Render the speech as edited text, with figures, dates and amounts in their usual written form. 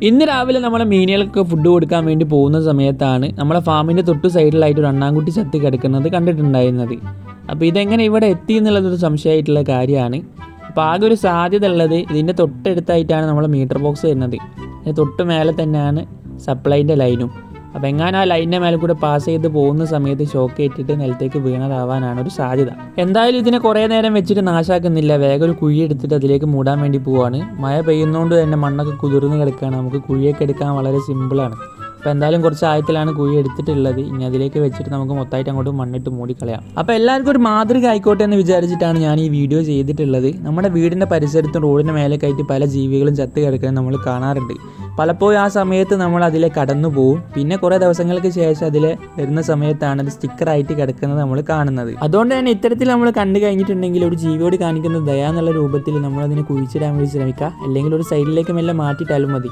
ഇന്ന് രാവിലെ നമ്മളെ മീനുകൾക്ക് ഫുഡ് കൊടുക്കാൻ വേണ്ടി പോകുന്ന സമയത്താണ് നമ്മളെ ഫാമിൻ്റെ തൊട്ട് സൈഡിലായിട്ട് ഒരു അണ്ണാൻകുട്ടി ചത്ത് കിടക്കുന്നത് കണ്ടിട്ടുണ്ടായിരുന്നത്. അപ്പോൾ ഇതെങ്ങനെ ഇവിടെ എത്തി എന്നുള്ളതൊരു സംശയമായിട്ടുള്ള കാര്യമാണ്. അപ്പോൾ ആകെ ഒരു സാധ്യത ഉള്ളത് ഇതിൻ്റെ തൊട്ടടുത്തായിട്ടാണ് നമ്മളെ മീറ്റർ ബോക്സ് വരുന്നത്. തൊട്ട് മേലെ തന്നെയാണ് സപ്ലൈൻ്റെ ലൈനും. അപ്പോൾ എങ്ങാനും ആ ലൈനിൻ്റെ മേലെ കൂടെ പാസ് ചെയ്ത് പോകുന്ന സമയത്ത് ഷോക്ക് ഏറ്റിട്ട് നിലത്തേക്ക് വീണതാവാനാണ് ഒരു സാധ്യത. എന്തായാലും ഇതിനെ കുറേ നേരം വെച്ചിട്ട് നാശാക്കുന്നില്ല, വേഗം ഒരു കുഴി എടുത്തിട്ട് അതിലേക്ക് മൂടാൻ വേണ്ടി പോവാണ്. മഴ പെയ്യുന്നതുകൊണ്ട് തന്നെ മണ്ണൊക്കെ കുതിർന്ന് കിടക്കുകയാണ്. നമുക്ക് കുഴിയൊക്കെ എടുക്കാൻ വളരെ സിമ്പിളാണ്. അപ്പോൾ എന്തായാലും കുറച്ച് ആഴത്തിലാണ് കുഴി എടുത്തിട്ടുള്ളത്. ഇനി അതിലേക്ക് വെച്ചിട്ട് നമുക്ക് മൊത്തമായിട്ട് അങ്ങോട്ട് മണ്ണിട്ട് മൂടിക്കളയാം. അപ്പോൾ എല്ലാവർക്കും ഒരു മാതൃക ആയിക്കോട്ടെ എന്ന് വിചാരിച്ചിട്ടാണ് ഞാൻ ഈ വീഡിയോ ചെയ്തിട്ടുള്ളത്. നമ്മുടെ വീടിൻ്റെ പരിസരത്തും റോഡിൻ്റെ മേലേക്കായിട്ട് പല ജീവികളും ചത്ത് കിടക്കുന്നത് നമ്മൾ കാണാറുണ്ട്. പലപ്പോഴും ആ സമയത്ത് നമ്മൾ അതിലെ കടന്നു പോകും. പിന്നെ കുറേ ദിവസങ്ങൾക്ക് ശേഷം അതിൽ വരുന്ന സമയത്താണ് അത് സ്റ്റിക്കറായിട്ട് കിടക്കുന്നത് നമ്മൾ കാണുന്നത്. അതുകൊണ്ട് തന്നെ ഇത്തരത്തിൽ നമ്മൾ കണ്ടു കഴിഞ്ഞിട്ടുണ്ടെങ്കിൽ ഒരു ജീവിയോട് കാണിക്കുന്ന ദയ എന്നുള്ള രൂപത്തിൽ നമ്മളതിനെ കുഴിച്ചിടാൻ വേണ്ടി ശ്രമിക്കുക. അല്ലെങ്കിൽ ഒരു സൈഡിലേക്ക് മെല്ലെ മാറ്റിയിട്ടാലും മതി.